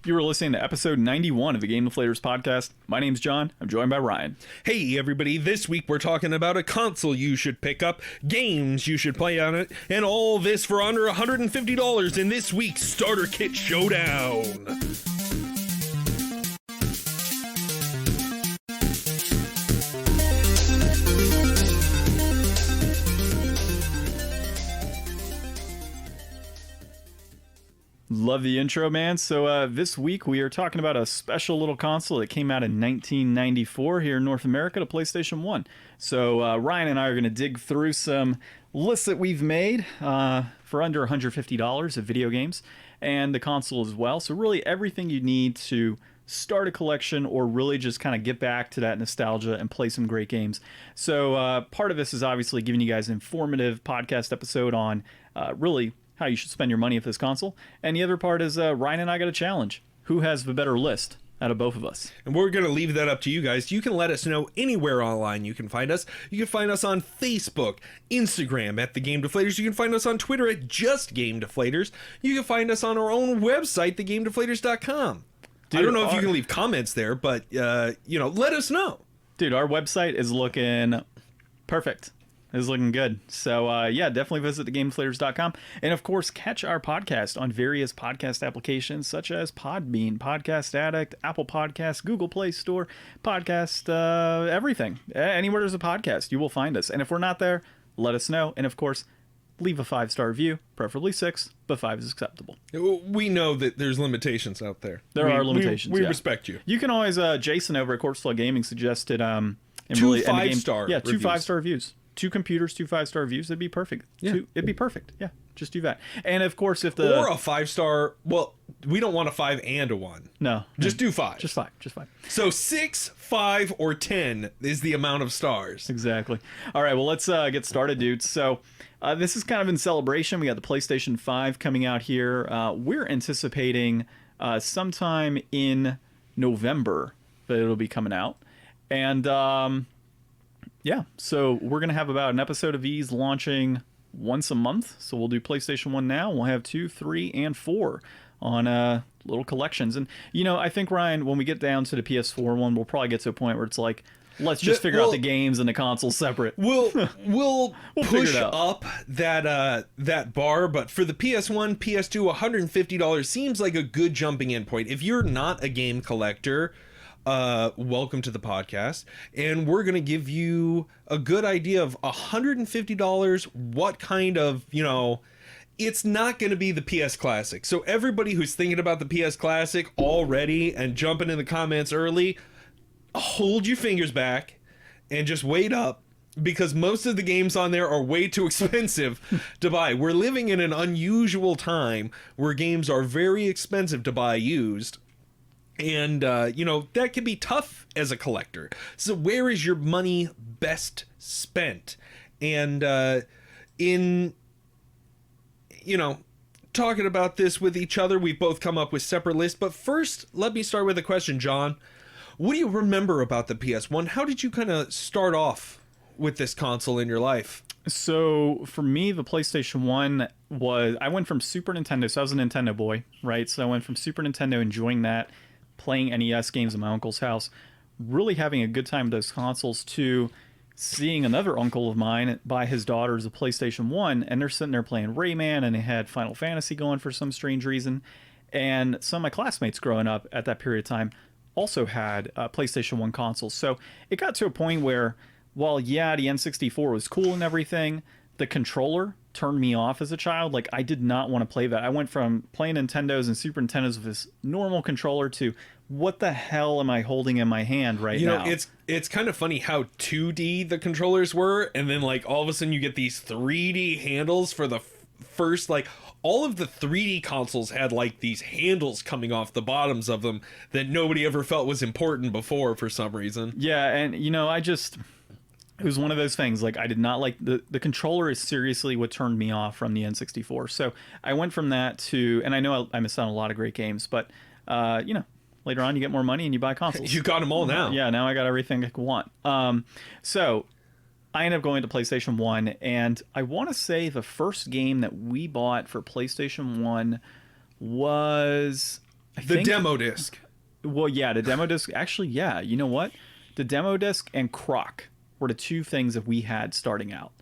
You were listening to episode 91 of the Game Deflators Podcast. My name's John. I'm joined by Ryan. Hey, everybody. This week we're talking about a console you should pick up, games you should play on it, and all this for under $150 in this week's Starter Kit Showdown. Love the intro, man. So this week we are talking about a special little console that came out in 1994 here in North America, to PlayStation 1. So Ryan and I are going to dig through some lists that we've made for under $150 of video games and the console as well. So really everything you need to start a collection or really just kind of get back to that nostalgia and play some great games. So part of this is obviously giving you guys an informative podcast episode on really how you should spend your money with this console. And the other part is Ryan and I got a challenge. Who has the better list out of both of us? And we're going to leave that up to you guys. You can let us know anywhere online you can find us. You can find us on Facebook, Instagram at The Game Deflators. You can find us on Twitter at Just Game Deflators. You can find us on our own website, thegamedeflators.com. Dude, I don't know if you can leave comments there, but, let us know. Dude, our website is looking perfect. It's looking good. So, definitely visit thegamedeflators.com. And, of course, catch our podcast on various podcast applications such as Podbean, Podcast Addict, Apple Podcasts, Google Play Store, Podcast, everything. Anywhere there's a podcast, you will find us. And if we're not there, let us know. And, of course, leave a 5-star review, preferably 6, but 5 is acceptable. We know that there's limitations out there. There are limitations. We respect you. You can always, Jason over at Corpse Flood Gaming suggested... 2 5-star reviews. Yeah, 2 5-star reviews. 2 computers, 2 5-star reviews. It'd be perfect. Yeah. It'd be perfect. Yeah, just do that. And of course, if the or a 5-star. Well, we don't want a 5 and a 1. No, just do 5. Just 5. So 6, 5, or 10 is the amount of stars. Exactly. All right. Well, let's get started, dudes. So this is kind of in celebration. We got the PlayStation 5 coming out here. We're anticipating sometime in November that it'll be coming out, and. Yeah, so we're going to have about an episode of these launching once a month. So we'll do PlayStation 1 now. We'll have 2, 3, and 4 on little collections. And, I think, Ryan, when we get down to the PS4 one, we'll probably get to a point where it's like, let's just figure out the games and the console separate. We'll push up that bar, but for the PS1, PS2, $150 seems like a good jumping in point. If you're not a game collector... welcome to the podcast, and we're going to give you a good idea of $150, what kind of, it's not going to be the PS Classic. So everybody who's thinking about the PS Classic already and jumping in the comments early, hold your fingers back and just wait up, because most of the games on there are way too expensive to buy. We're living in an unusual time where games are very expensive to buy used. And, that can be tough as a collector. So where is your money best spent? And in talking about this with each other, we've both come up with separate lists. But first, let me start with a question, John. What do you remember about the PS1? How did you kind of start off with this console in your life? So for me, the PlayStation 1 I went from Super Nintendo. So I was a Nintendo boy, right? So I went from Super Nintendo, enjoying that, playing NES games at my uncle's house, really having a good time with those consoles, to seeing another uncle of mine buy his daughters a PlayStation 1, and they're sitting there playing Rayman, and they had Final Fantasy going for some strange reason. And some of my classmates growing up at that period of time also had PlayStation 1 consoles. So it got to a point where, while, the N64 was cool and everything, the controller turned me off as a child. Like, I did not want to play that. I went from playing Nintendos and Super Nintendos with this normal controller to, what the hell am I holding in my hand right now? It's kind of funny how 2D the controllers were, and then like all of a sudden you get these 3D handles for the first, like, all of the 3D consoles had like these handles coming off the bottoms of them that nobody ever felt was important before for some reason. Yeah, and it was one of those things, like, I did not like the controller is seriously what turned me off from the N64. So I went from that to, and I know I missed out on a lot of great games, but later on you get more money and you buy consoles. You got them all now. Yeah, now I got everything I want. So I ended up going to PlayStation 1, and I want to say the first game that we bought for PlayStation 1 was, The demo disc. Well, yeah, the demo disc. Actually, yeah. You know what? The demo disc and Croc were the two things that we had starting out.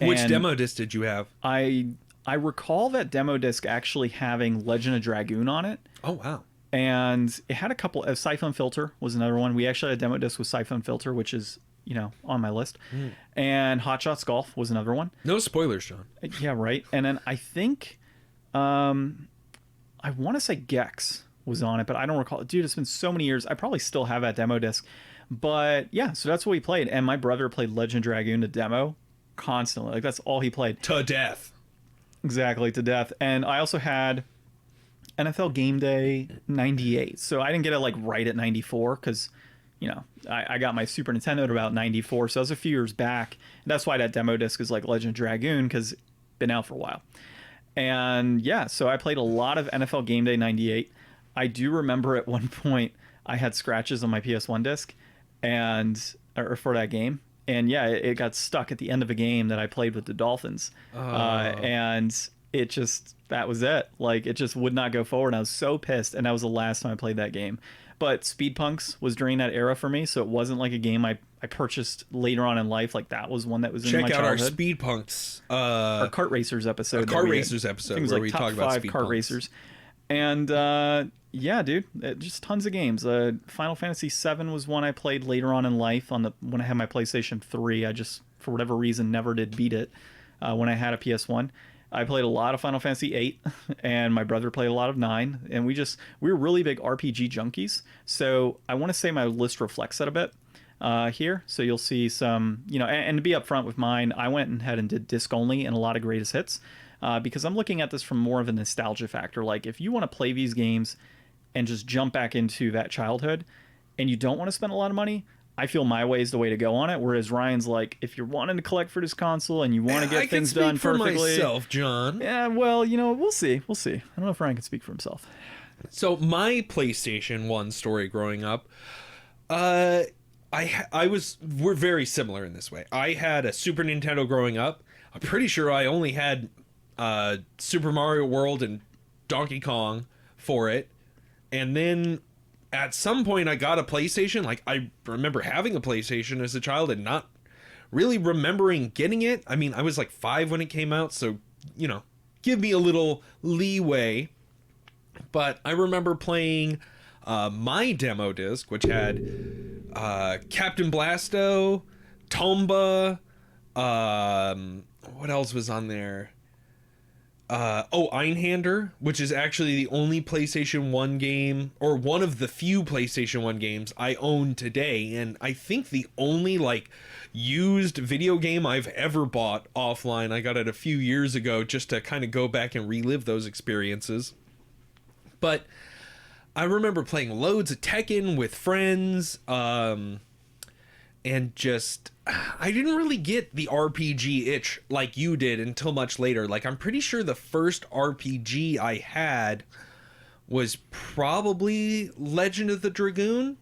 Which demo disc did you have? I recall that demo disc actually having Legend of Dragoon on it. Oh, wow. And it had a couple of Siphon Filter was another one. We actually had a demo disc with Siphon Filter, which is, on my list. And Hot Shots Golf was another one. No spoilers, John. Yeah, right. And then I think, I want to say Gex was on it, but I don't recall. Dude, it's been so many years. I probably still have that demo disc. But yeah, so that's what we played. And my brother played Legend of Dragoon, the demo, constantly. Like, that's all he played. To death. Exactly, to death. And I also had NFL Game Day 98. So I didn't get it like right at 94 because, I got my Super Nintendo at about 94. So that was a few years back. And that's why that demo disc is like Legend of Dragoon, because it's been out for a while. And yeah, so I played a lot of NFL Game Day 98. I do remember at one point I had scratches on my PS1 disc or for that game. And yeah, it got stuck at the end of a game that I played with the Dolphins. And that was it. Like, it just would not go forward. I was so pissed. And that was the last time I played that game. But Speed Punks was during that era for me. So it wasn't like a game I purchased later on in life. Like, that was one that was in my childhood. Check out our Speed Punks. Our Kart Racers episode. Kart Racers episode where we talk about Speed Kart Punks. Racers. And yeah, dude, just tons of games. Final Fantasy VII was one I played later on in life when I had my PlayStation 3. I just, for whatever reason, never did beat it when I had a PS1. I played a lot of Final Fantasy 8, and my brother played a lot of 9, and we were really big RPG junkies. So I want to say my list reflects that a bit here. So you'll see some, and to be upfront with mine, I went ahead and did disc only and a lot of greatest hits because I'm looking at this from more of a nostalgia factor. Like, if you want to play these games and just jump back into that childhood and you don't want to spend a lot of money, I feel my way is the way to go on it. Whereas Ryan's like, if you're wanting to collect for this console and you want to get things done perfectly. I can speak for myself, John. Yeah, well, we'll see. We'll see. I don't know if Ryan can speak for himself. So my PlayStation 1 story growing up, we're very similar in this way. I had a Super Nintendo growing up. I'm pretty sure I only had Super Mario World and Donkey Kong for it. And then at some point I got a PlayStation. Like, I remember having a PlayStation as a child and not really remembering getting it. I mean, I was like 5 when it came out, so, give me a little leeway. But I remember playing my demo disc, which had Captain Blasto, Tomba, what else was on there? Einhander, which is actually the only PlayStation 1 game, or one of the few PlayStation 1 games I own today, and I think the only, used video game I've ever bought offline. I got it a few years ago just to kind of go back and relive those experiences. But I remember playing loads of Tekken with friends, and just, I didn't really get the RPG itch like you did until much later. Like, I'm pretty sure the first RPG I had was probably Legend of the Dragoon.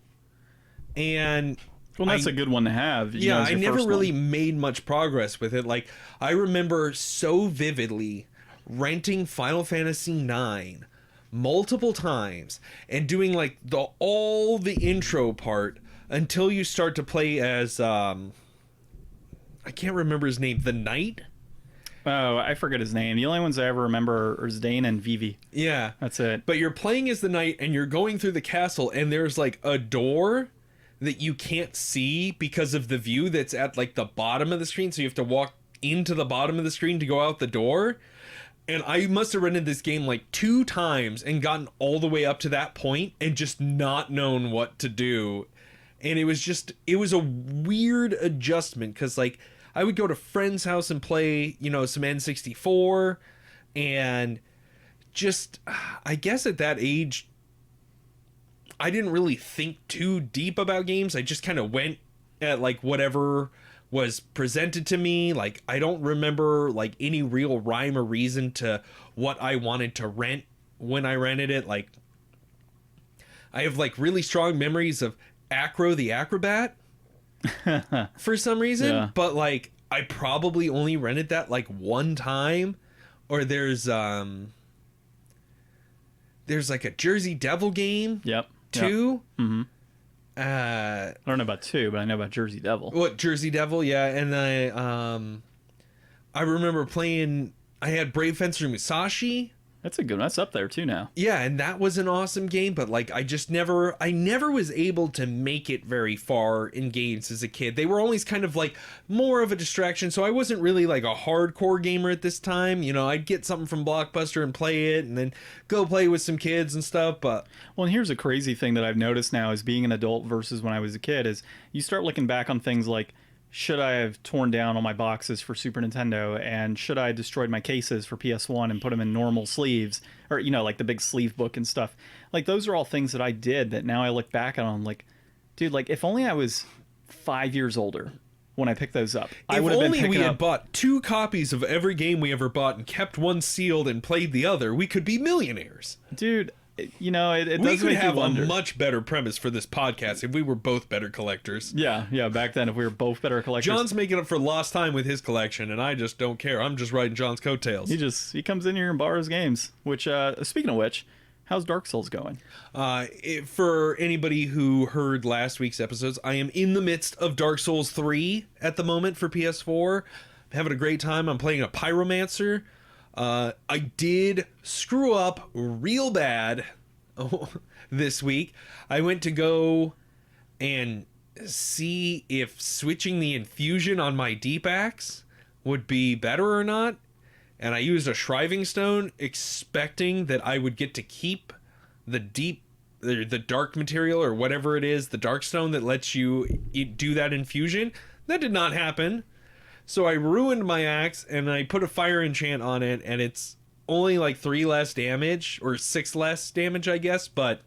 And well, that's a good one to have. Yeah, I never really made much progress with it. Like, I remember so vividly renting Final Fantasy IX multiple times and doing all the intro part until you start to play as I can't remember his name, the Knight. Oh, I forget his name. The only ones I ever remember are Zidane and Vivi. Yeah, that's it. But you're playing as the Knight and you're going through the castle, and there's a door that you can't see because of the view that's at the bottom of the screen, so you have to walk into the bottom of the screen to go out the door. And I must have rented this game 2 times and gotten all the way up to that point and just not known what to do. And it was a weird adjustment because I would go to friends' house and play, some N64, and just, I guess at that age, I didn't really think too deep about games. I just kind of went at whatever was presented to me. I don't remember any real rhyme or reason to what I wanted to rent when I rented it. I have really strong memories of Acro the Acrobat for some reason, yeah. But I probably only rented that one time. Or there's there's like a Jersey Devil game. Yep. 2. Mm-hmm. I don't know about 2, but I know about Jersey Devil. What, Jersey Devil? Yeah, and I remember playing. I had Brave Fencer Musashi. That's a good one. That's up there too now. Yeah, and that was an awesome game, but like I never was able to make it very far in games as a kid. They were always kind of like more of a distraction, so I wasn't really like a hardcore gamer at this time. You know, I'd get something from Blockbuster and play it and then go play with some kids and stuff, but well, and here's a crazy thing that I've noticed now as being an adult versus when I was a kid is you start looking back on things like, should I have torn down all my boxes for Super Nintendo, and should I have destroyed my cases for PS1 and put them in normal sleeves, or, you know, like the big sleeve book and stuff. Like, those are all things that I did that now I look back on, like, dude, like, if only I was 5 years older when I picked those up. I would have been picking we had up... bought 2 copies of every game we ever bought and kept one sealed and played the other, we could be millionaires. Dude, you know, it does make you wonder. We could have a much better premise for this podcast if we were both better collectors. Yeah, back then if we were both better collectors. John's making up for lost time with his collection, and I just don't care. I'm just riding John's coattails. He comes in here and borrows games, which, speaking of which, how's Dark Souls going? For anybody who heard last week's episodes, I am in the midst of Dark Souls 3 at the moment for PS4. I'm having a great time. I'm playing a pyromancer. I did screw up real bad this week. I went to go and see if switching the infusion on my deep axe would be better or not. And I used a shriving stone expecting that I would get to keep the dark material or whatever it is, the dark stone that lets you do that infusion. That did not happen. So I ruined my axe and I put a fire enchant on it, and it's only like 3 less damage or 6 less damage, I guess, but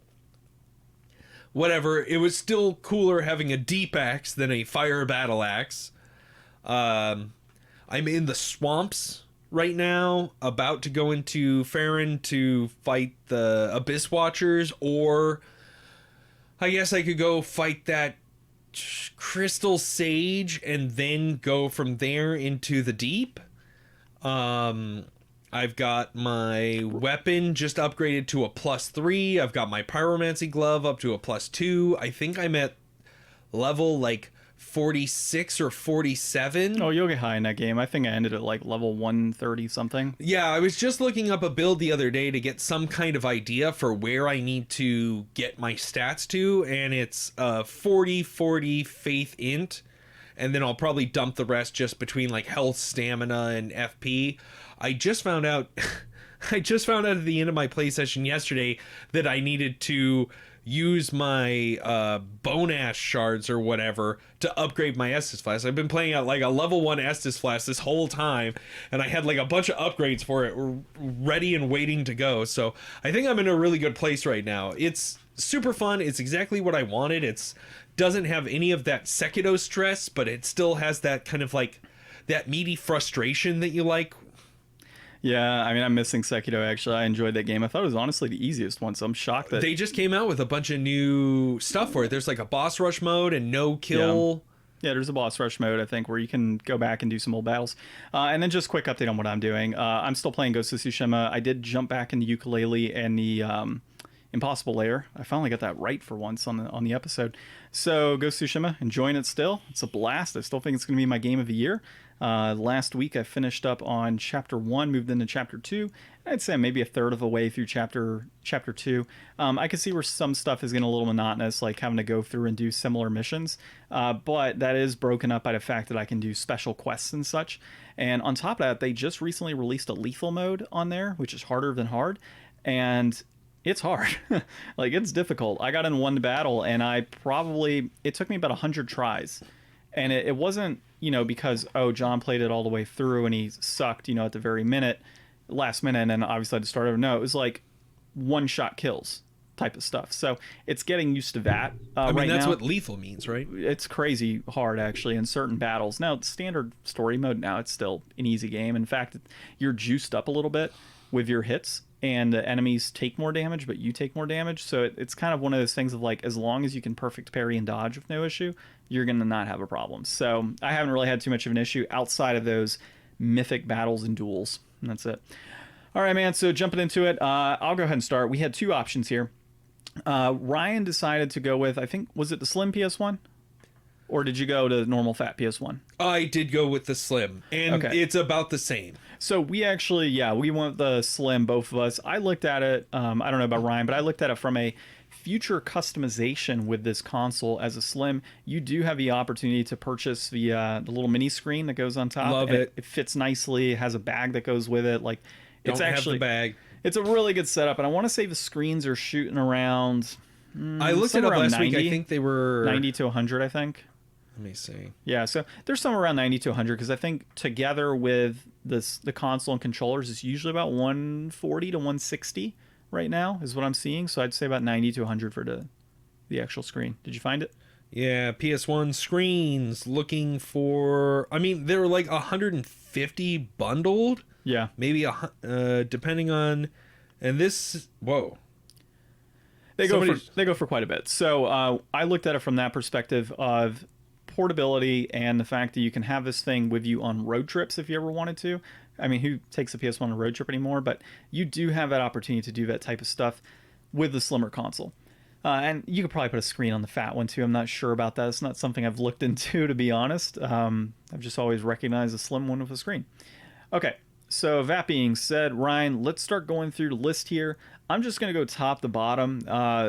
whatever. It was still cooler having a deep axe than a fire battle axe. I'm in the swamps right now, about to go into Farron to fight the Abyss Watchers, or I guess I could go fight that Crystal Sage and then go from there into the deep. I've got my weapon just upgraded to a +3. I've got my pyromancy glove up to a +2. I think I'm at level like 46 or 47. Oh, you'll get high in that game. I think I ended at like level 130 something. Yeah, I was just looking up a build the other day to get some kind of idea for where I need to get my stats to, and it's 40-40 faith int, and then I'll probably dump the rest just between like health, stamina, and FP. I just found out at the end of my play session yesterday that I needed to use my bone ash shards or whatever to upgrade my Estus Flask. I've been playing at like a level 1 Estus Flask this whole time, and I had like a bunch of upgrades for it ready and waiting to go. So I think I'm in a really good place right now. It's super fun. It's exactly what I wanted. It's doesn't have any of that Sekiro stress, but it still has that kind of like that meaty frustration that you like. Yeah, I mean, I'm missing Sekiro, actually. I enjoyed that game. I thought it was honestly the easiest one, so I'm shocked that... They just came out with a bunch of new stuff for it. There's like a boss rush mode and no kill. Yeah, there's a boss rush mode, I think, where you can go back and do some old battles. And then just quick update on what I'm doing. I'm still playing Ghost of Tsushima. I did jump back into Yooka-Laylee and the Impossible Lair. I finally got that right for once on the episode. So Ghost of Tsushima, enjoying it still. It's a blast. I still think it's going to be my game of the year. Last week I finished up on chapter 1, moved into chapter 2. I'd say I'm maybe a third of the way through chapter 2. I can see where some stuff is getting a little monotonous, like having to go through and do similar missions. But that is broken up by the fact that I can do special quests and such. And on top of that, they just recently released a lethal mode on there, which is harder than hard. And it's hard. Like, it's difficult. I got in one battle and it took me about 100 tries. And it wasn't, because, John played it all the way through and he sucked, at the very last minute, and then obviously I had to start over. No, it was like one-shot kills type of stuff. So it's getting used to that. I mean, that's now. what lethal means, right? It's crazy hard, actually, in certain battles. Now, standard story mode, now it's still an easy game. In fact, you're juiced up a little bit with your hits, and the enemies take more damage, but you take more damage. So it's kind of one of those things of like, as long as you can perfect parry and dodge with no issue, you're going to not have a problem. So I haven't really had too much of an issue outside of those mythic battles and duels. And that's it. All right, man. So jumping into it, I'll go ahead and start. We had two options here. Ryan decided to go with, I think, was it the Slim PS1? Or did you go to the normal fat PS1? I did go with the Slim, and it's about the same. So we actually, we went with the Slim, both of us. I looked at it, I don't know about Ryan, but I looked at it from a future customization with this console as a Slim. You do have the opportunity to purchase the little mini screen that goes on top. Love it. It fits nicely. It has a bag that goes with it. Like, it's Don't actually have the bag. It's a really good setup, and I want to say the screens are shooting around. I looked it up last week. I think they were 90 to 100. I think. Let me see. Yeah, so there's somewhere around 90 to 100 because I think together with the console and controllers, it's usually about 140 to 160 right now is what I'm seeing. So I'd say about 90 to 100 for the actual screen. Did you find it? Yeah, PS1 screens looking for. I mean, they were like 150 bundled. Yeah, maybe depending on. And this, whoa. They go for quite a bit. So I looked at it from that perspective of portability and the fact that you can have this thing with you on road trips if you ever wanted to. I mean, who takes a PS1 on a road trip anymore? But you do have that opportunity to do that type of stuff with the slimmer console. And you could probably put a screen on the fat one too. I'm not sure about that. It's not something I've looked into, to be honest. I've just always recognized a slim one with a screen. Okay, so that being said, Ryan, let's start going through the list here. I'm just going to go top to bottom.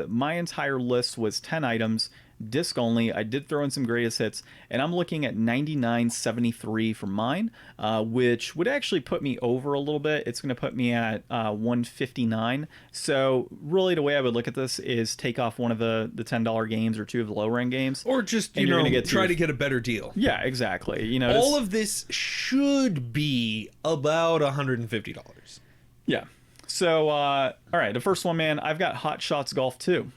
My entire list was 10 items, disc only. I did throw in some greatest hits, and I'm looking at 99.73 for mine, which would actually put me over a little bit. It's going to put me at 159. So really the way I would look at this is take off one of the $10 games or two of the lower end games. Or just, try to get a better deal. Yeah, exactly. All of this should be about $150. Yeah. So, all right, the first one, man, I've got Hot Shots Golf 2.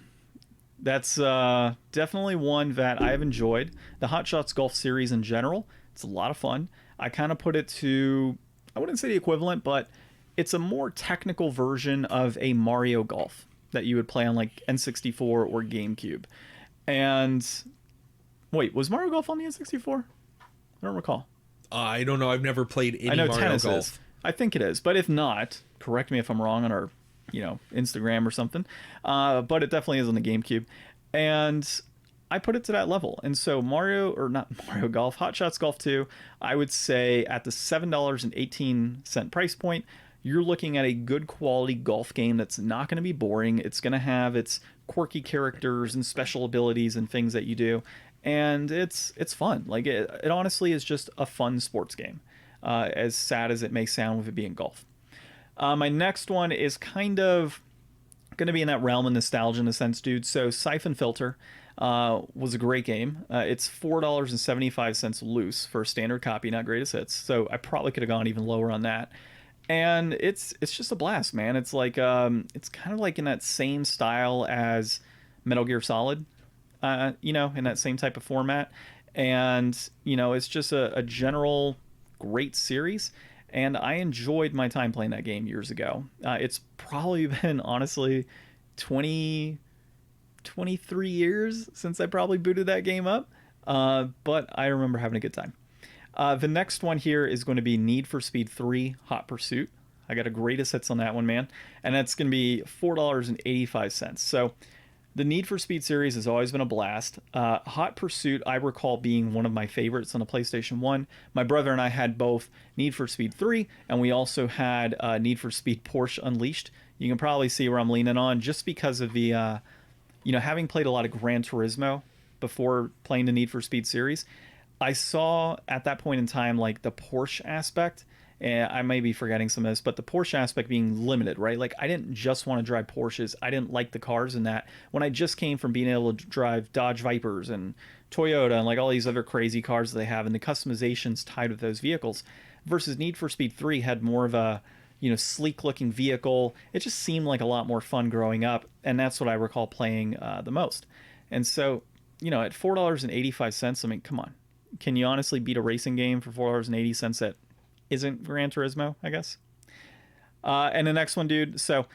That's definitely one that I've enjoyed. The Hot Shots Golf series in general, it's a lot of fun. I kind of put it to, I wouldn't say the equivalent, but it's a more technical version of a Mario Golf that you would play on like N64 or GameCube. And wait, was Mario Golf on the N64? I don't recall. I don't know. I've never played any Mario Golf. Is. I think it is, but if not, correct me if I'm wrong on our, Instagram or something. But it definitely is on the GameCube, and I put it to that level. And so not Mario Golf, Hot Shots Golf 2, I would say at the $7.18 price point, you're looking at a good quality golf game that's not going to be boring. It's going to have its quirky characters and special abilities and things that you do, and it's fun. Like it honestly is just a fun sports game. As sad as it may sound with it being golf. My next one is kind of going to be in that realm of nostalgia in a sense, dude. So Siphon Filter was a great game. It's $4.75 loose for a standard copy, not greatest hits. So I probably could have gone even lower on that. And it's just a blast, man. It's like it's kind of like in that same style as Metal Gear Solid, in that same type of format. And it's just a general great series, and I enjoyed my time playing that game years ago. It's probably been honestly 23 years since I probably booted that game up, but I remember having a good time. The next one here is going to be Need for Speed 3 Hot Pursuit. I got a greatest hits on that one, man, and that's going to be $4.85. So the Need for Speed series has always been a blast. Hot Pursuit, I recall being one of my favorites on the PlayStation 1. My brother and I had both Need for Speed 3, and we also had Need for Speed Porsche Unleashed. You can probably see where I'm leaning on just because of the, having played a lot of Gran Turismo before playing the Need for Speed series, I saw at that point in time, like the Porsche aspect, and I may be forgetting some of this, but the Porsche aspect being limited, right? Like, I didn't just want to drive Porsches. I didn't like the cars in that. When I just came from being able to drive Dodge Vipers and Toyota and like all these other crazy cars that they have and the customizations tied with those vehicles, versus Need for Speed 3 had more of a, sleek looking vehicle. It just seemed like a lot more fun growing up, and that's what I recall playing the most. And so, at $4.85, I mean, come on. Can you honestly beat a racing game for $4.80 that isn't Gran Turismo, I guess? And the next one, dude, so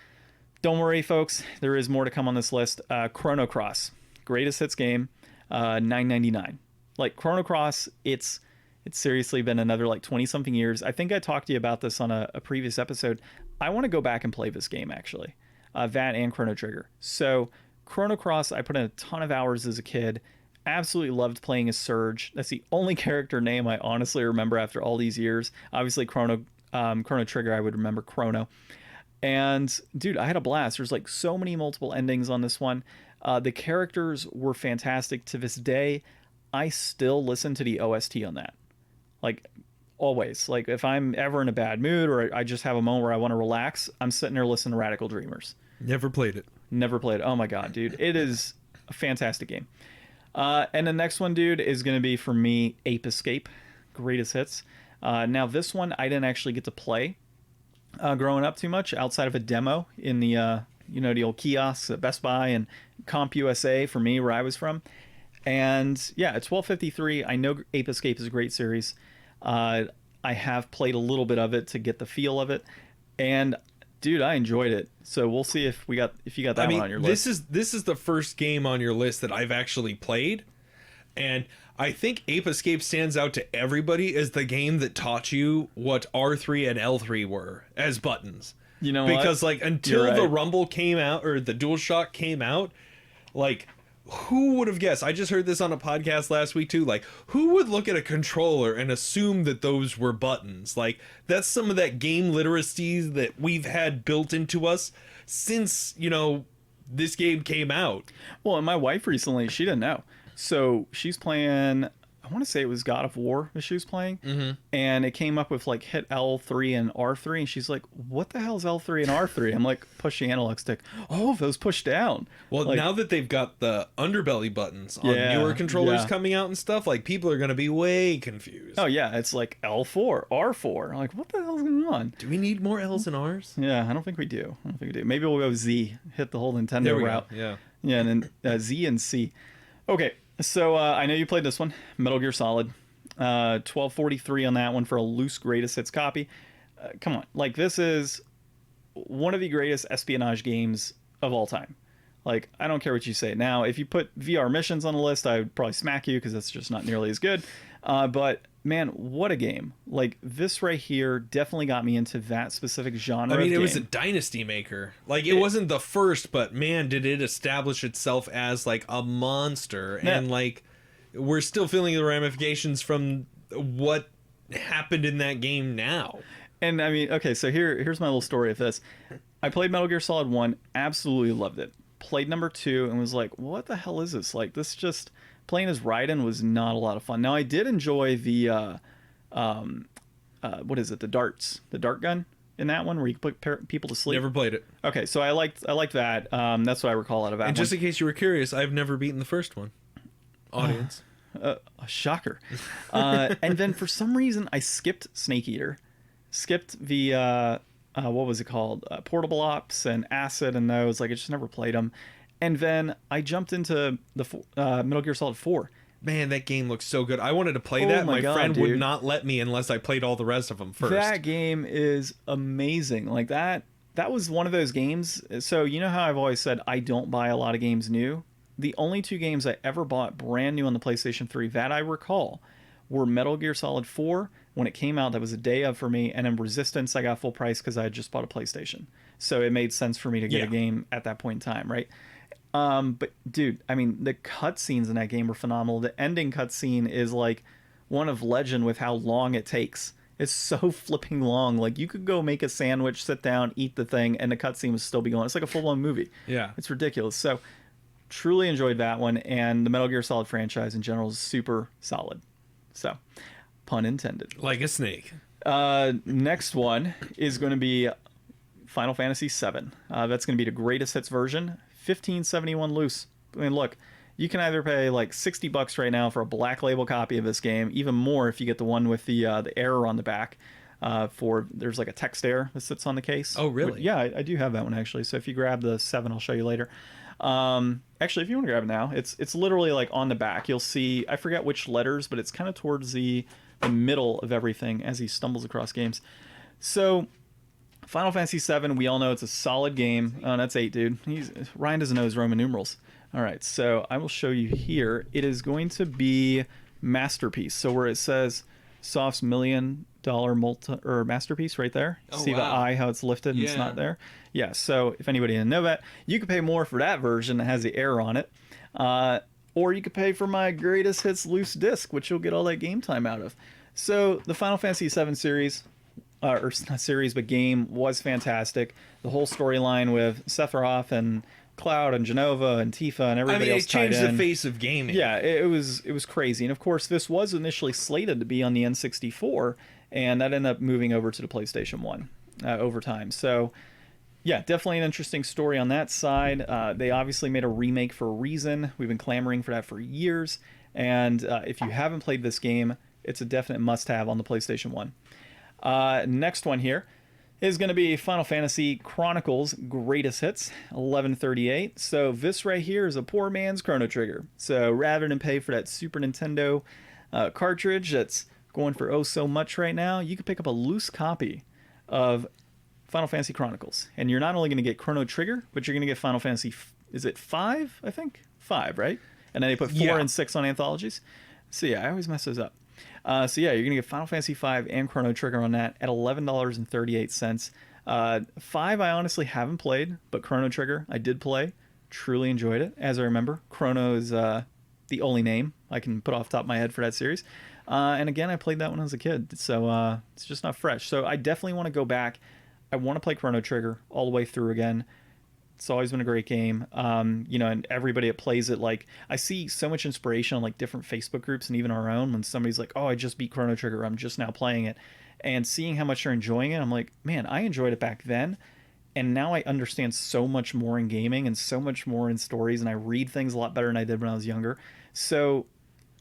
don't worry, folks, there is more to come on this list. Chrono Cross, greatest hits game, $9.99. Like, Chrono Cross, it's It's seriously been another like 20 something years. I think I talked to you about this on a previous episode. I want to go back and play this game actually. That and Chrono Trigger. So Chrono Cross, I put in a ton of hours as a kid. Absolutely loved playing as Surge. That's the only character name I honestly remember after all these years. Obviously Chrono Trigger, I would remember Chrono. And dude, I had a blast. There's like so many multiple endings on this one. The characters were fantastic. To this day, I still listen to the OST on that. Like always. Like if I'm ever in a bad mood or I just have a moment where I want to relax, I'm sitting there listening to Radical Dreamers. Never played it. Never played it. Oh my god, dude. It is a fantastic game. And the next one, dude, is going to be for me Ape Escape. Greatest hits. Now this one I didn't actually get to play growing up too much outside of a demo in the the old kiosks at Best Buy and CompUSA for me where I was from. And yeah, it's 1253. I know Ape Escape is a great series. I have played a little bit of it to get the feel of it, and dude, I enjoyed it. So we'll see if you got that one on your list. This is the first game on your list that I've actually played, and I think Ape Escape stands out to everybody as the game that taught you what R3 and L3 were as buttons. You know, because what? like until the Rumble came out or the DualShock came out, like who would have guessed? I just heard this on a podcast last week too. Like, who would look at a controller and assume that those were buttons? Like, that's some of that game literacy that we've had built into us since, this game came out. Well, and my wife recently, she didn't know. So she's playing, I want to say it was God of War that she was playing. Mm-hmm. And it came up with like hit L3 and R3. And she's like, what the hell is L3 and R3? I'm like, push the analog stick. Oh, those push down. Well, like, now that they've got the underbelly buttons on newer controllers coming out and stuff, like people are going to be way confused. Oh, yeah. It's like L4, R4. I'm like, what the hell's going on? Do we need more L's and R's? Yeah, I don't think we do. Maybe we'll go Z, hit the whole Nintendo route. Go. Yeah. Yeah, and then Z and C. Okay. So I know you played this one, Metal Gear Solid, 1243 on that one for a loose greatest hits copy. Come on, like this is one of the greatest espionage games of all time. Like I don't care what you say. Now, if you put VR missions on the list, I would probably smack you because that's just not nearly as good. But man, what a game! Like this right here definitely got me into that specific genre. I mean, it was a dynasty maker. Like it wasn't the first, but man, did it establish itself as like a monster. Yeah. And like we're still feeling the ramifications from what happened in that game now. And I mean, okay, so here's my little story of this. I played Metal Gear Solid 1, absolutely loved it. Played number 2 and was like, what the hell is this? Like this just playing as Raiden was not a lot of fun. Now I did enjoy the what is it? The dart gun in that one where you put people to sleep. Never played it. Okay, so I liked that. That's what I recall out of that. And just in case you were curious, I've never beaten the first one. Audience, a shocker. And then for some reason I skipped Snake Eater, skipped the what was it called? Portable Ops and Acid and those. Like I just never played them. And then I jumped into the Metal Gear Solid 4. Man, that game looks so good. I wanted to play that. My friend would not let me unless I played all the rest of them first. That game is amazing. Like that was one of those games. So you know how I've always said I don't buy a lot of games new? The only 2 games I ever bought brand new on the PlayStation 3 that I recall were Metal Gear Solid 4 when it came out. That was a day of for me. And then Resistance I got full price because I had just bought a PlayStation. So it made sense for me to get a game at that point in time, right? But dude, I mean, the cutscenes in that game were phenomenal. The ending cutscene is like one of legend with how long it takes. It's so flipping long. Like you could go make a sandwich, sit down, eat the thing, and the cutscene would still be going. It's like a full-blown movie. Yeah. It's ridiculous. So truly enjoyed that one, and the Metal Gear Solid franchise in general is super solid. So, pun intended. Like a snake. Next one is going to be Final Fantasy VII. That's going to be the greatest hits version. 1571 loose. I mean, look, you can either pay like $60 right now for a black label copy of this game, even more if you get the one with the error on the back. There's like a text error that sits on the case. Oh, really? Yeah, I do have that one actually. So if you grab the 7, I'll show you later. Actually, if you want to grab it now, it's literally like on the back. You'll see, I forget which letters, but it's kind of towards the middle of everything as he stumbles across games. So Final Fantasy VII, we all know it's a solid game. Oh, that's 8, dude. Ryan doesn't know his Roman numerals. All right, so I will show you here. It is going to be Masterpiece. So where it says Soft's $1 million masterpiece right there. See the eye, how it's lifted and it's not there? Yeah, so if anybody didn't know that, you could pay more for that version that has the arrow on it. Or you could pay for my greatest hits loose disc, which you'll get all that game time out of. So the Final Fantasy VII series, or not series, but game was fantastic. The whole storyline with Sephiroth and Cloud and Jenova and Tifa and everybody else tied in. It changed the face of gaming. Yeah, it was crazy. And of course, this was initially slated to be on the N64, and that ended up moving over to the PlayStation 1 over time. So yeah, definitely an interesting story on that side. They obviously made a remake for a reason. We've been clamoring for that for years. And if you haven't played this game, it's a definite must-have on the PlayStation 1. Next one here is going to be Final Fantasy Chronicles Greatest Hits 1138. So this right here is a poor man's Chrono Trigger. So rather than pay for that Super Nintendo cartridge that's going for oh so much right now, you can pick up a loose copy of Final Fantasy Chronicles. And you're not only going to get Chrono Trigger, but you're going to get Final Fantasy, is it 5, I think? 5, right? And then they put 4 and 6 on anthologies. So yeah, I always mess those up. So yeah, you're going to get Final Fantasy V and Chrono Trigger on that at $11.38. 5 I honestly haven't played, but Chrono Trigger I did play. Truly enjoyed it. As I remember, Chrono is the only name I can put off the top of my head for that series. And again, I played that when I was a kid, so it's just not fresh. So I definitely want to go back. I want to play Chrono Trigger all the way through again. It's always been a great game. And everybody that plays it, like, I see so much inspiration on like different Facebook groups and even our own when somebody's like, oh, I just beat Chrono Trigger, I'm just now playing it. And seeing how much they're enjoying it, I'm like, man, I enjoyed it back then. And now I understand so much more in gaming and so much more in stories, and I read things a lot better than I did when I was younger. So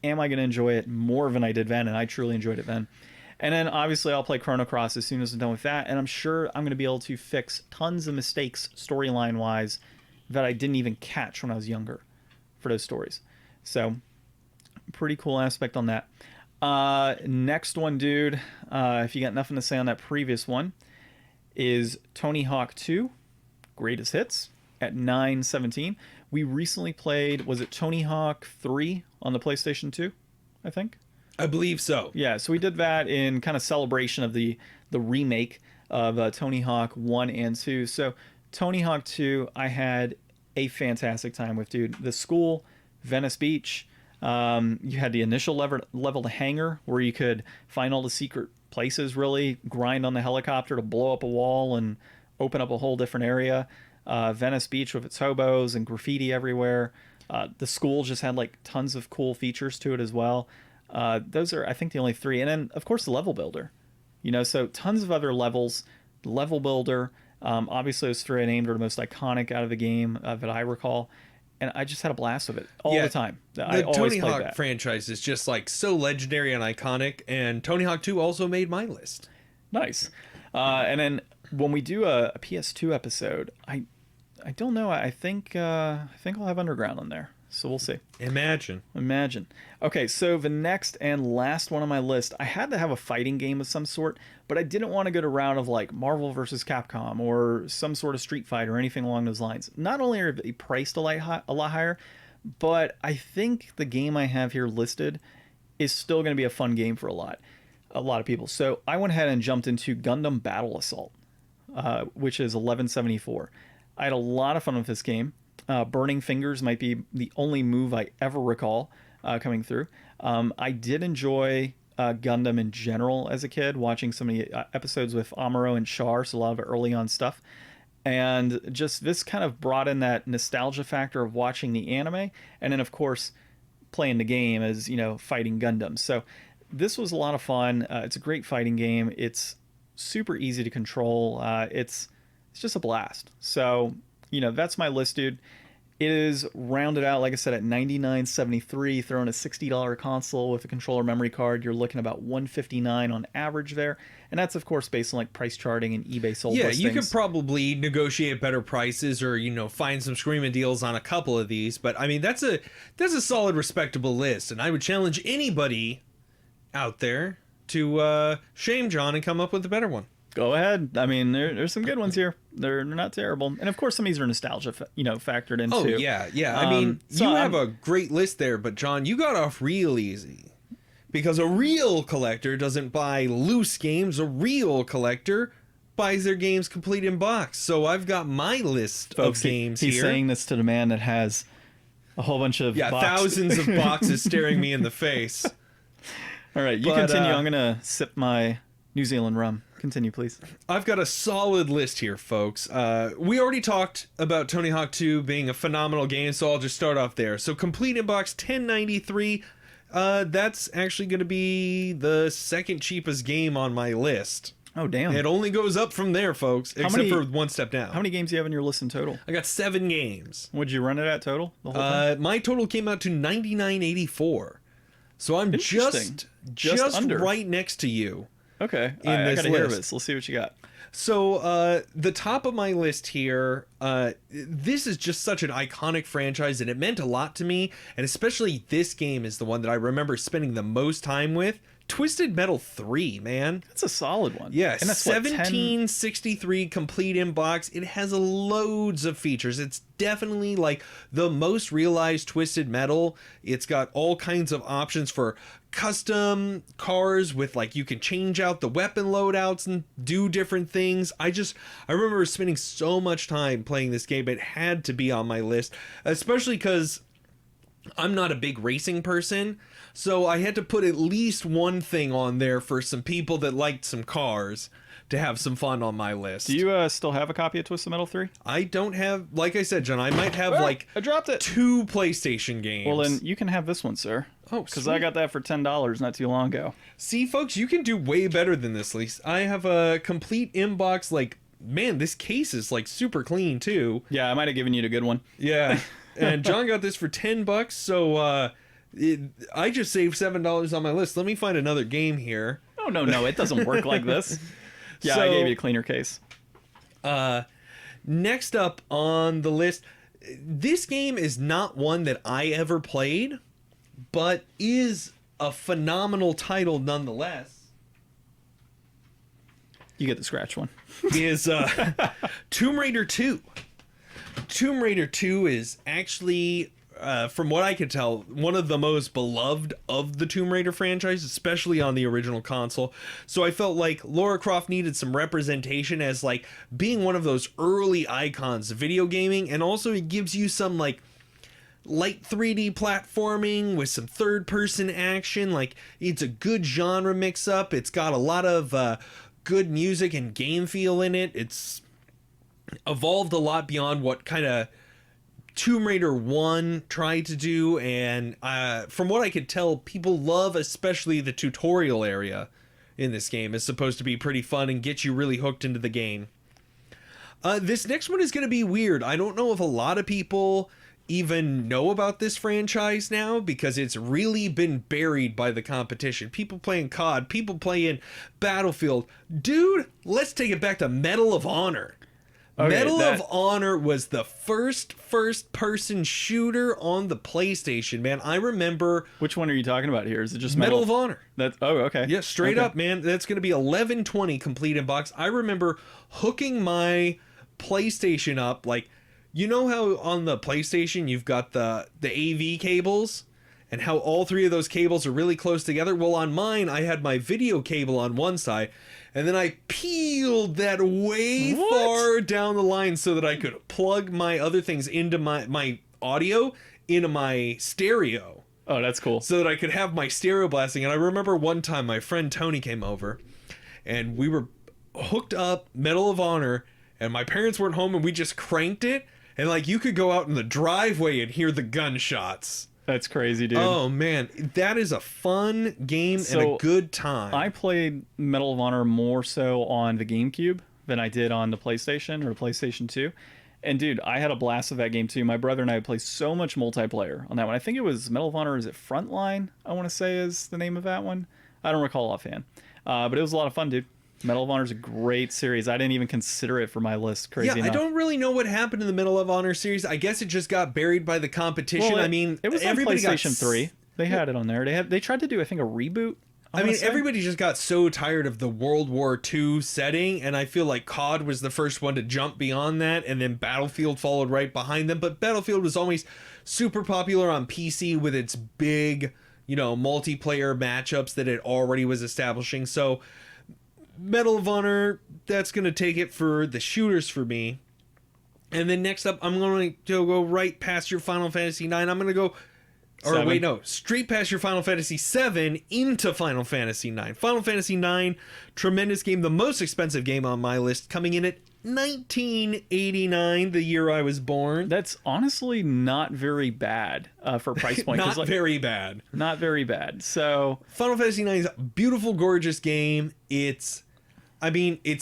am I going to enjoy it more than I did then? And I truly enjoyed it then. And then obviously I'll play Chrono Cross as soon as I'm done with that, and I'm sure I'm going to be able to fix tons of mistakes storyline-wise that I didn't even catch when I was younger for those stories. So, pretty cool aspect on that. Next one, dude, if you got nothing to say on that previous one, is Tony Hawk 2, Greatest Hits, at $9.17. We recently played, was it Tony Hawk 3 on the PlayStation 2, I think? I believe so. Yeah, so we did that in kind of celebration of the remake of Tony Hawk 1 and 2. So Tony Hawk 2, I had a fantastic time with, dude. The school, Venice Beach, you had the initial level, the hangar, where you could find all the secret places, really, grind on the helicopter to blow up a wall and open up a whole different area. Venice Beach with its hobos and graffiti everywhere. The school just had like tons of cool features to it as well. Those are, I think, the only 3. And then, of course, the level builder. So tons of other levels. The level builder, obviously, those 3 I named are the most iconic out of the game that I recall. And I just had a blast with it all the time. I always Tony played Hawk that. franchise is just like so legendary and iconic. And Tony Hawk 2 also made my list. Nice. And then when we do a PS2 episode, I don't know. I think I'll have Underground on there. So we'll see. Imagine. Okay, so the next and last one on my list, I had to have a fighting game of some sort, but I didn't want to go to route of like Marvel versus Capcom or some sort of Street Fighter or anything along those lines. Not only are they priced a lot higher, but I think the game I have here listed is still going to be a fun game for a lot of people. So I went ahead and jumped into Gundam Battle Assault, which is $11.74. I had a lot of fun with this game. Burning Fingers might be the only move I ever recall coming through. I did enjoy Gundam in general as a kid, watching some of the episodes with Amuro and Char, so a lot of early on stuff. And just this kind of brought in that nostalgia factor of watching the anime, and then, of course, playing the game as, fighting Gundam. So this was a lot of fun. It's a great fighting game. It's super easy to control. It's just a blast. So, that's my list, dude. It is rounded out, like I said, at $99.73. Throw in a $60 console with a controller memory card, you're looking about $159 on average there. And that's, of course, based on like price charting and eBay sold listings. You could probably negotiate better prices or, find some screaming deals on a couple of these. But I mean, that's a solid, respectable list. And I would challenge anybody out there to shame John and come up with a better one. Go ahead. I mean, there's some good ones here. They're not terrible. And of course, some of these are nostalgia, factored in too. Oh, yeah. I mean, you have a great list there, but John, you got off real easy. Because a real collector doesn't buy loose games. A real collector buys their games complete in box. So I've got my list of games he's here. saying this to the man that has a whole bunch of thousands of boxes staring me in the face. All right, you continue. I'm going to sip my New Zealand rum. Continue, please. I've got a solid list here, folks. We already talked about Tony Hawk 2 being a phenomenal game, so I'll just start off there. So complete in box, $10.93. That's actually going to be the second cheapest game on my list. Oh, damn. It only goes up from there, folks, except for one step down. How many games do you have in your list in total? I got 7 games. What'd you run it at total? The whole thing? My total came out to $99.84. So I'm just under, right next to you. Okay, I gotta hear this. Let's see what you got. So the top of my list here, this is just such an iconic franchise, and it meant a lot to me, and especially this game is the one that I remember spending the most time with. Twisted Metal 3, man. That's a solid one. Yeah, and that's 1763 complete in box. It has loads of features. It's definitely like the most realized Twisted Metal. It's got all kinds of options for custom cars with, like, you can change out the weapon loadouts and do different things. I remember spending so much time playing this game. It had to be on my list, especially because I'm not a big racing person. So I had to put at least one thing on there for some people that liked some cars to have some fun on my list. Do you still have a copy of Twisted Metal 3? I don't have, like I said, John, I might have I dropped it. 2 PlayStation games. Well, then you can have this one, sir. Oh, because I got that for $10 not too long ago. See, folks, you can do way better than this, Lise. I have a complete inbox, like, man, this case is, like, super clean, too. Yeah, I might have given you the good one. Yeah, and John got this for $10, so, I just saved $7 on my list. Let me find another game here. Oh, no, it doesn't work like this. Yeah, so, I gave you a cleaner case. Next up on the list, this game is not one that I ever played, but is a phenomenal title nonetheless. You get the scratch one. Is Tomb Raider 2. Tomb Raider 2 is actually, from what I could tell, one of the most beloved of the Tomb Raider franchise, especially on the original console. So I felt like Lara Croft needed some representation as, like, being one of those early icons of video gaming, and also it gives you some, like, light 3D platforming with some third-person action. Like, it's a good genre mix-up. It's got a lot of good music and game feel in it. It's evolved a lot beyond what kind of Tomb Raider 1 tried to do, and from what I could tell, people love especially the tutorial area in this game. It's supposed to be pretty fun and get you really hooked into the game. This next one is going to be weird. I don't know if a lot of people even know about this franchise now, because it's really been buried by the competition. People playing COD, people playing Battlefield. Dude, let's take it back to Medal of Honor. Okay, Medal of Honor was the first-person shooter on the PlayStation, man. I remember... Which one are you talking about here? Is it just Medal of Honor? Okay. Yeah, straight up, man. That's going to be $11.20 complete in box. I remember hooking my PlayStation up, like... You know how on the PlayStation you've got the AV cables and how all 3 of those cables are really close together? Well, on mine, I had my video cable on one side, and then I peeled that way far down the line so that I could plug my other things into my audio into my stereo. Oh, that's cool. So that I could have my stereo blasting. And I remember one time my friend Tony came over, and we were hooked up Medal of Honor, and my parents weren't home, and we just cranked it. And, like, you could go out in the driveway and hear the gunshots. That's crazy, dude. Oh, man. That is a fun game and a good time. I played Medal of Honor more so on the GameCube than I did on the PlayStation or PlayStation 2. And, dude, I had a blast with that game, too. My brother and I played so much multiplayer on that one. I think it was Medal of Honor, is it Frontline, I want to say is the name of that one. I don't recall offhand. But it was a lot of fun, dude. Medal of Honor is a great series. I didn't even consider it for my list. Crazy enough. I don't really know what happened in the Medal of Honor series. I guess it just got buried by the competition. Well, I mean, it was on PlayStation 3. They had it on there. They tried to do, I think, a reboot. I mean, everybody just got so tired of the World War II setting, and I feel like COD was the first one to jump beyond that, and then Battlefield followed right behind them. But Battlefield was always super popular on PC with its big, multiplayer matchups that it already was establishing. So Medal of Honor, that's going to take it for the shooters for me. And then next up, I'm going to go right past your Final Fantasy 9. I'm going to go... Or wait, no. Straight past your Final Fantasy 7 into Final Fantasy 9. Final Fantasy 9, tremendous game. The most expensive game on my list, coming in at 1989, the year I was born. That's honestly not very bad for price point. Not very bad. Not very bad. So Final Fantasy 9 is a beautiful, gorgeous game. It's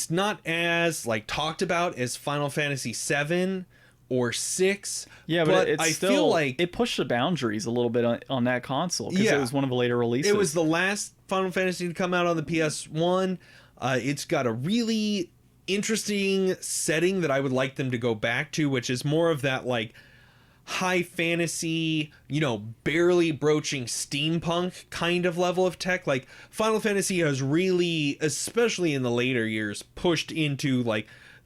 not as talked about as Final Fantasy 7 or 6. Yeah, but I feel like it pushed the boundaries a little bit on that console because it was one of the later releases. It was the last Final Fantasy to come out on the PS1. It's got a really interesting setting that I would like them to go back to, which is more of that high fantasy, barely broaching steampunk kind of level of tech. Final Fantasy has really, especially in the later years, pushed into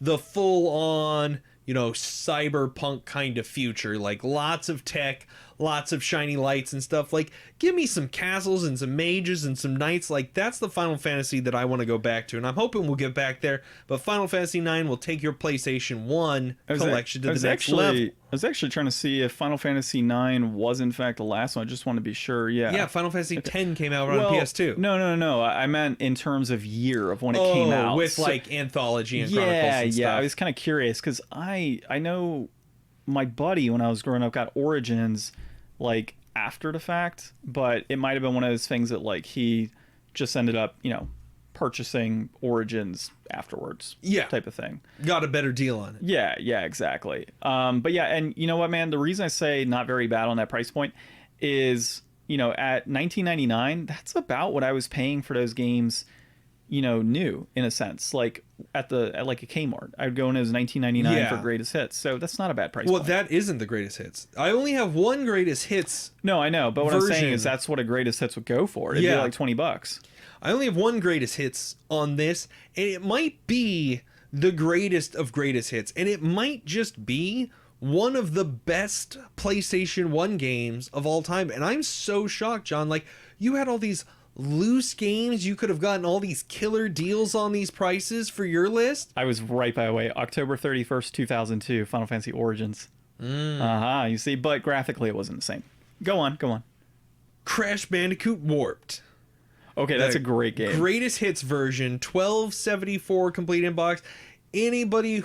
the full on, cyberpunk kind of future, lots of tech, lots of shiny lights and stuff. Give me some castles and some mages and some knights. That's the Final Fantasy that I want to go back to, and I'm hoping we'll get back there. But Final Fantasy 9 will take your PlayStation 1 collection to the next level. I was actually trying to see if Final Fantasy 9 was in fact the last one. I just want to be sure. Yeah, Final Fantasy 10 came out on PS2. No. I meant in terms of year of when it came out. With anthology and chronicles and stuff. Yeah, I was kind of curious because I know my buddy when I was growing up got Origins after the fact, but it might have been one of those things that he just ended up purchasing Origins afterwards, type of thing. Got a better deal on it. Yeah, exactly. But yeah, and you know what, man, the reason I say not very bad on that price point is at $19.99, that's about what I was paying for those games new in a sense, at a Kmart. I would go in as $19.99 for greatest hits, so that's not a bad price point. That isn't the greatest hits. I only have one greatest hits. No, I know, but what I'm saying is that's what a greatest hits would go for. It'd be $20. I only have one greatest hits on this, and it might be the greatest of greatest hits, and it might just be one of the best PlayStation 1 games of all time. And I'm so shocked, John. You had all these loose games. You could have gotten all these killer deals on these prices for your list. I was right by the way. October 31st, 2002, Final Fantasy Origins. You see, but graphically it wasn't the same. Go on. Crash Bandicoot Warped. Okay, that's a great game. Greatest hits version, 1274 complete inbox. Anybody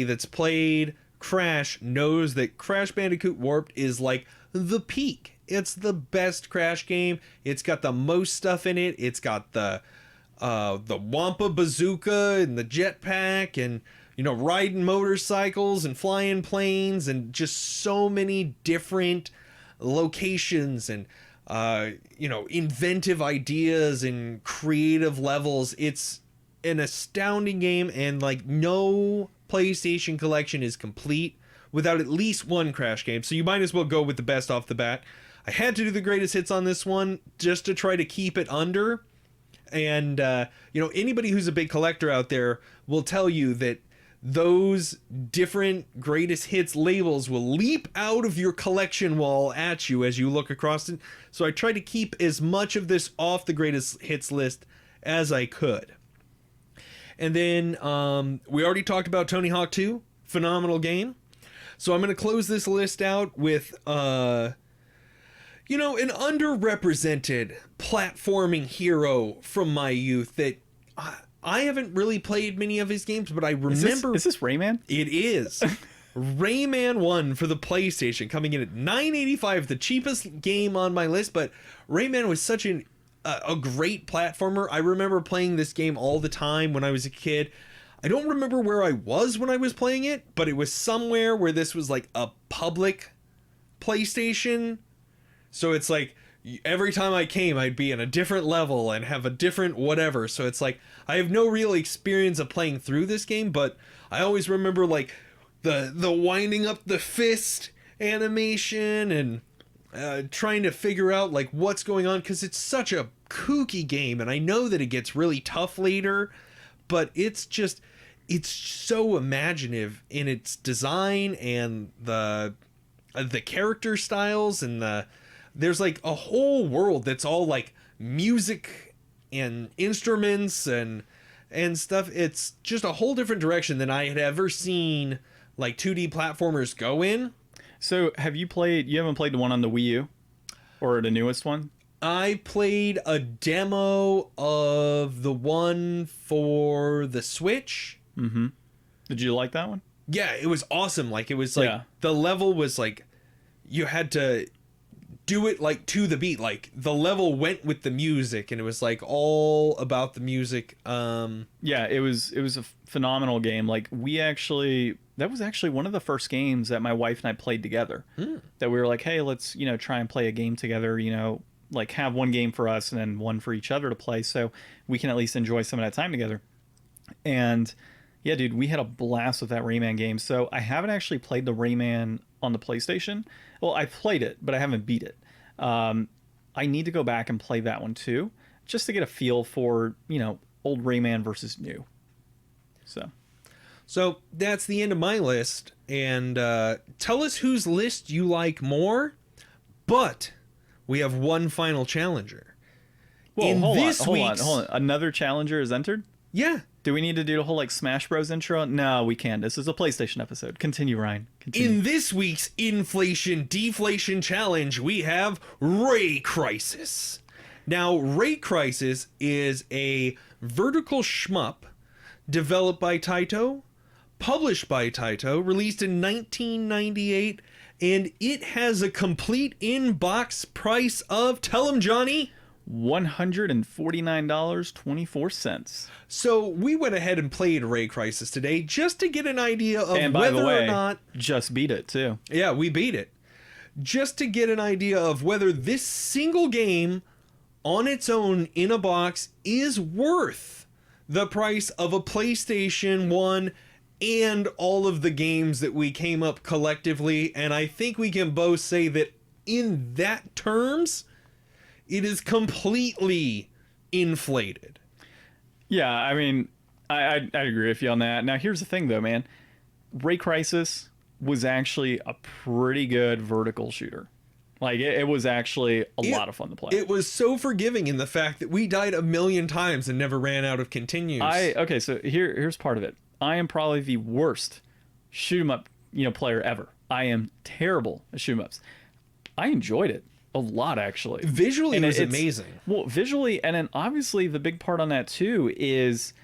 that's played Crash knows that Crash Bandicoot Warped is the peak. It's the best Crash game. It's got the most stuff in it. It's got the Wampa bazooka and the jetpack and riding motorcycles and flying planes and just so many different locations and inventive ideas and creative levels. It's an astounding game, and no PlayStation collection is complete without at least one Crash game, so you might as well go with the best off the bat. I had to do the greatest hits on this one just to try to keep it under, and anybody who's a big collector out there will tell you that those different greatest hits labels will leap out of your collection wall at you as you look across it. So I tried to keep as much of this off the greatest hits list as I could. And then we already talked about Tony Hawk 2, phenomenal game. So I'm going to close this list out with an underrepresented platforming hero from my youth that I haven't really played many of his games, but I remember... Is this Rayman? It is. Rayman 1 for the PlayStation, coming in at $9.85, the cheapest game on my list, but Rayman was such a great platformer. I remember playing this game all the time when I was a kid. I don't remember where I was when I was playing it, but it was somewhere where this was a public PlayStation. So it's every time I came, I'd be in a different level and have a different whatever. So it's I have no real experience of playing through this game, but I always remember the winding up the fist animation and trying to figure out what's going on, because it's such a kooky game, and I know that it gets really tough later, but it's so imaginative in its design and the character styles and the there's like a whole world that's all like music and instruments and stuff. It's just a whole different direction than I had ever seen like 2D platformers go in. So you haven't played the one on the Wii U or the newest one? I played a demo of the one for the Switch. Mm-hmm. Did you like that one? Yeah, it was awesome. Like, it was like, the level was like, you had to do it like to the beat. Like, the level went with the music, and it was like all about the music. Yeah, it was a phenomenal game. Like, that was actually one of the first games that my wife and I played together. That we were like, hey, let's, try and play a game together, like have one game for us and then one for each other to play so we can at least enjoy some of that time together. And yeah, dude, we had a blast with that Rayman game. So I haven't actually played the Rayman on the PlayStation. Well, I played it, but I haven't beat it. I need to go back and play that one too, just to get a feel for, old Rayman versus new. So that's the end of my list. And tell us whose list you like more. But we have one final challenger. Whoa, hold on. Another challenger is entered? Yeah. Do we need to do the whole like Smash Bros intro? No, we can't. This is a PlayStation episode. Continue, Ryan. Continue. In this week's Inflation Deflation Challenge, we have Raycrisis. Now, Raycrisis is a vertical shmup developed by Taito, published by Taito, released in 1998, and it has a complete in-box price of, tell them, Johnny, $149.24. So we went ahead and played Raycrisis today just to get an idea of and by whether the way, or not... just beat it, too. Yeah, we beat it. Just to get an idea of whether this single game on its own in a box is worth the price of a PlayStation 1 and all of the games that we came up collectively. And I think we can both say that in that terms, it is completely inflated. Yeah, I mean, I agree with you on that. Now, here's the thing, though, man. Raycrisis was actually a pretty good vertical shooter. Like, it was actually a lot of fun to play. It was so forgiving in the fact that we died 1,000,000 times and never ran out of continues. Okay, so here's part of it. I am probably the worst shoot 'em up, player ever. I am terrible at shoot 'em ups. I enjoyed it a lot, actually. Visually, it was amazing. Well, visually, and then obviously the big part on that too is,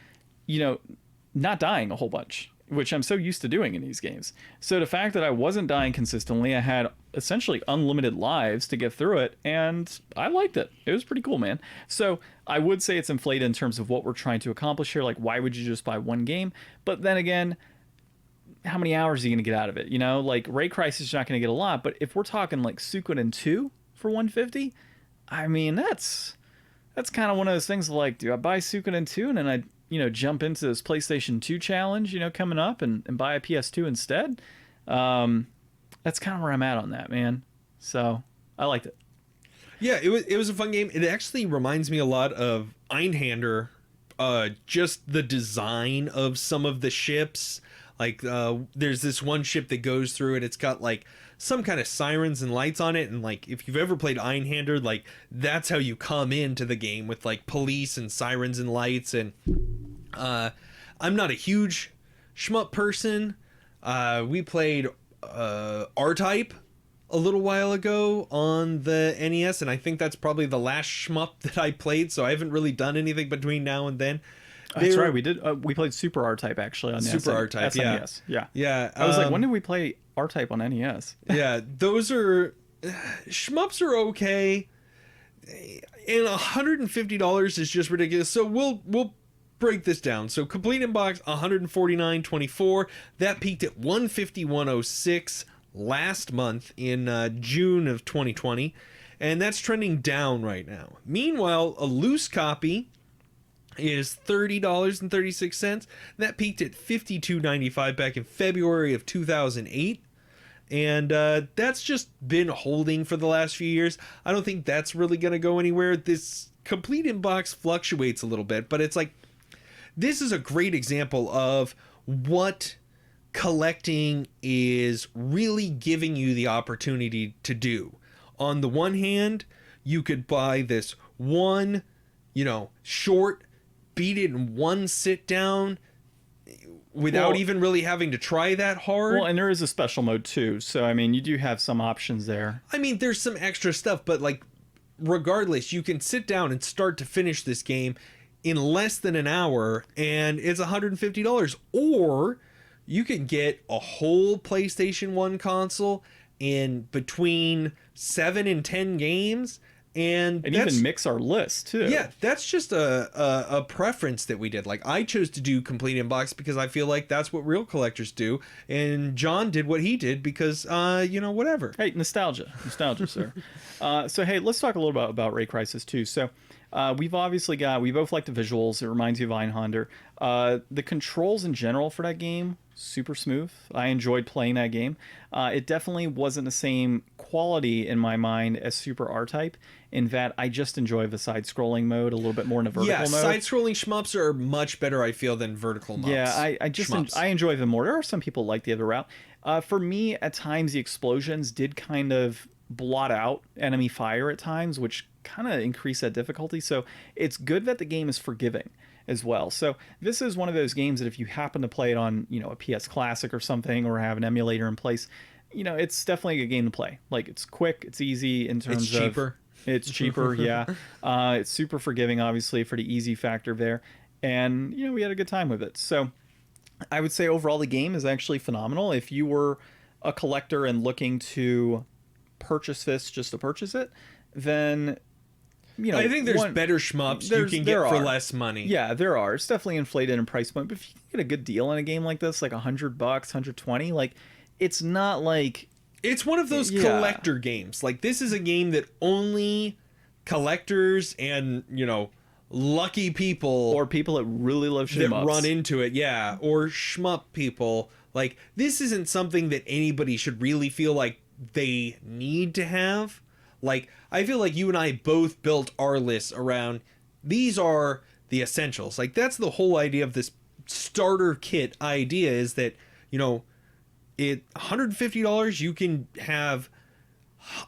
not dying a whole bunch, which I'm so used to doing in these games. So the fact that I wasn't dying consistently, I had essentially unlimited lives to get through it, and I liked it. It was pretty cool, man. So I would say it's inflated in terms of what we're trying to accomplish here. Like, why would you just buy one game? But then again, how many hours are you going to get out of it? Like Raycrisis is not going to get a lot, but if we're talking like Suikoden 2 for 150, I mean, that's kind of one of those things like, do I buy Suikoden 2 and then I jump into this PlayStation 2 challenge, coming up and buy a PS2 instead? That's kind of where I'm at on that, man. So I liked it. Yeah, it was a fun game. It actually reminds me a lot of Einhander, just the design of some of the ships. Like, there's this one ship that goes through it. It's got like some kind of sirens and lights on it, and like if you've ever played Einhander, like that's how you come into the game, with like police and sirens and lights. And I'm not a huge shmup person. We played R-Type a little while ago on the NES, and I think that's probably the last shmup that I played, so I haven't really done anything between now and then. That's right, we did. We played Super R-Type actually on the Super R-Type, SNES. Yeah. I was like, when did we play R-Type on NES? Yeah, those are shmups are okay, and $150 is just ridiculous. So we'll break this down. So complete in box, $149.24. That peaked at $151.06 last month in June of 2020, and that's trending down right now. Meanwhile, a loose copy is $30.36. That peaked at $52.95 back in February of 2008. And that's just been holding for the last few years. I don't think that's really going to go anywhere. This complete in box fluctuates a little bit, but it's like, this is a great example of what collecting is really giving you the opportunity to do. On the one hand, you could buy this one, short, beat it in one sit down without even really having to try that hard. Well, and there is a special mode too. So, I mean, you do have some options there. I mean, there's some extra stuff, but like, regardless, you can sit down and start to finish this game in less than an hour, and it's $150. Or you can get a whole PlayStation 1 console in between 7 and 10 games. And even mix our list too. Yeah, that's just a preference that we did. Like, I chose to do complete inbox because I feel like that's what real collectors do, and John did what he did because whatever. Hey, nostalgia, sir. So hey, let's talk a little bit about Raycrisis too. So we both like the visuals. It reminds you of Einhander. The controls in general for that game, super smooth. I enjoyed playing that game. It definitely wasn't the same quality in my mind as Super R-Type, in that I just enjoy the side-scrolling mode a little bit more in a vertical mode. Yeah, side-scrolling shmups are much better, I feel, than vertical modes. Yeah, I enjoy them more. There are some people like the other route. For me, at times, the explosions did kind of blot out enemy fire at times, which kind of increased that difficulty. So it's good that the game is forgiving as well. So this is one of those games that if you happen to play it on, a PS Classic or something, or have an emulator in place, it's definitely a game to play. Like, it's quick, it's easy in terms of... It's cheaper, yeah. It's super forgiving, obviously, for the easy factor there. And, we had a good time with it. So I would say overall the game is actually phenomenal. If you were a collector and looking to purchase this just to purchase it, then... I think there's better shmups you can get for less money. Yeah, there are. It's definitely inflated in price point. But if you can get a good deal on a game like this, like $100, $120, like, it's not like... It's one of those collector games. Like, this is a game that only collectors and, lucky people... Or people that really love shmups. That run into it, yeah. Or shmup people. Like, this isn't something that anybody should really feel like they need to have. Like, I feel like you and I both built our lists around, these are the essentials. Like, that's the whole idea of this starter kit idea, is that, $150, you can have,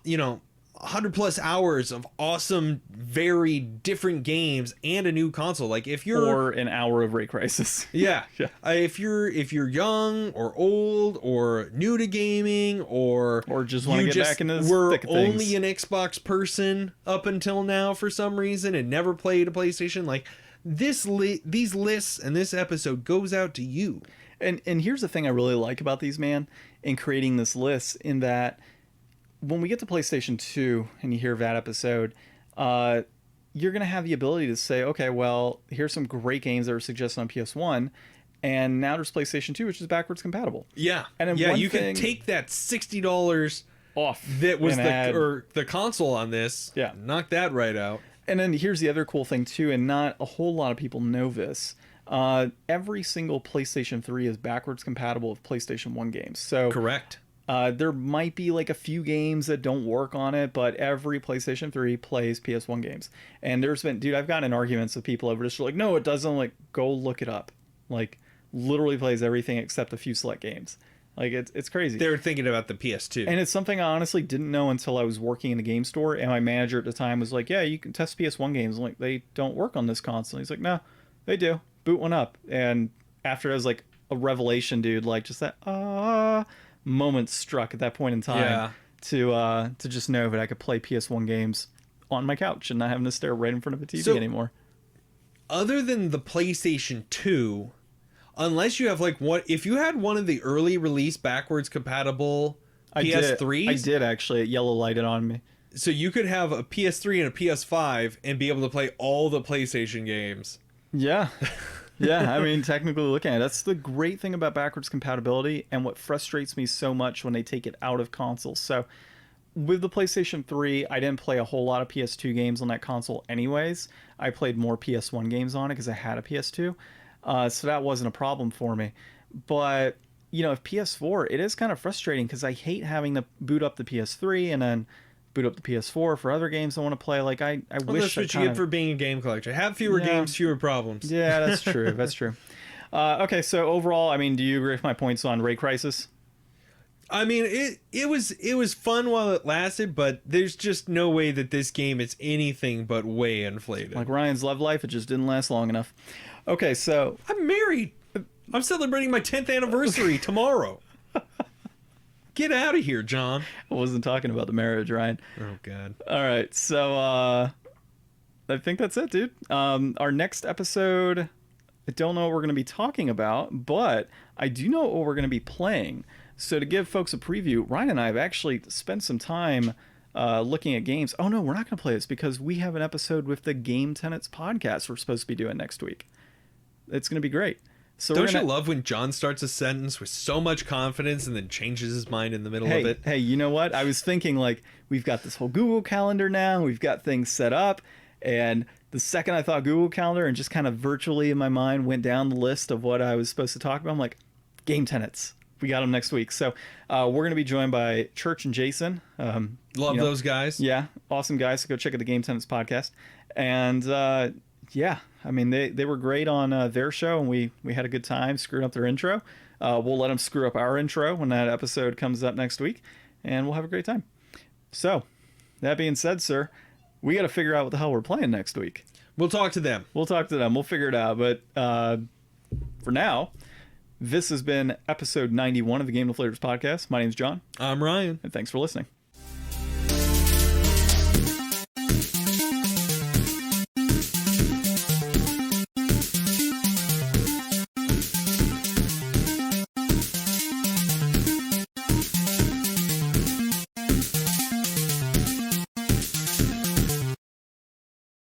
100 plus hours of awesome, very different games and a new console. Like, if you're... Or an hour of Raycrisis. Yeah. If you're young or old or new to gaming, or just want to get back into this were thick of things. Only an Xbox person up until now for some reason and never played a PlayStation, like, these lists and this episode goes out to you. And here's the thing I really like about these, man, in creating this list, in that when we get to PlayStation 2 and you hear that episode, you're going to have the ability to say, okay, well, here's some great games that were suggested on PS1, and now there's PlayStation 2, which is backwards compatible. Yeah. And you can take that $60 off that was the console on this. Yeah. Knock that right out. And then here's the other cool thing too, and not a whole lot of people know this. Every single PlayStation 3 is backwards compatible with PlayStation 1 games. So correct. There might be like a few games that don't work on it, but every PlayStation 3 plays PS1 games. And I've gotten in arguments with people over this. Like, no, it doesn't. Like, go look it up. Like, literally plays everything except a few select games. Like, it's crazy. They were thinking about the PS2. And it's something I honestly didn't know until I was working in a game store, and my manager at the time was like, yeah, you can test PS1 games. I'm like, they don't work on this console. He's like, no, they do. Boot one up. And after it was like a revelation, dude, like just that moment struck at that point in time to just know that I could play PS1 games on my couch and not having to stare right in front of a TV anymore. Other than the PlayStation 2, unless you have if you had one of the early release backwards compatible PS3s, I did actually. It yellow lighted on me. So you could have a PS3 and a PS5 and be able to play all the PlayStation games. Yeah. Yeah, I mean, technically looking at it, that's the great thing about backwards compatibility, and what frustrates me so much when they take it out of consoles. So with the PlayStation 3, I didn't play a whole lot of PS2 games on that console anyways. I played more PS1 games on it because I had a PS2. So that wasn't a problem for me. But, if PS4, it is kind of frustrating because I hate having to boot up the PS3 and then boot up the PS4 for other games I want to play. Like, I wish that's what you get for being a game collector. Have fewer games, fewer problems. Yeah, that's true. That's true. Okay, so overall, I mean, do you agree with my points on Raycrisis? I mean, it was fun while it lasted, but there's just no way that this game is anything but way inflated. Like Ryan's love life, it just didn't last long enough. Okay, so I'm married. I'm celebrating my 10th anniversary tomorrow. Get out of here, John. I wasn't talking about the marriage, Ryan. Oh, God. All right, so I think that's it, dude. Our next episode, I don't know what we're going to be talking about, but I do know what we're going to be playing. So to give folks a preview, Ryan and I have actually spent some time looking at games. Oh, no, we're not going to play this because we have an episode with the Game Tenants podcast we're supposed to be doing next week. It's going to be great. So don't you love when John starts a sentence with so much confidence and then changes his mind in the middle of it? Hey, you know what? I was thinking, like, we've got this whole Google Calendar now. We've got things set up. And the second I thought Google Calendar and just kind of virtually in my mind went down the list of what I was supposed to talk about, I'm like, Game Tenants. We got them next week. So we're going to be joined by Church and Jason. Love those guys. Yeah, awesome guys. So go check out the Game Tenants podcast. And yeah, I mean, they were great on their show, and we had a good time screwing up their intro. We'll let them screw up our intro when that episode comes up next week, and we'll have a great time. So, that being said, sir, we got to figure out what the hell we're playing next week. We'll talk to them. We'll figure it out. But for now, this has been episode 91 of the Game Deflators Podcast. My name's John. I'm Ryan. And thanks for listening.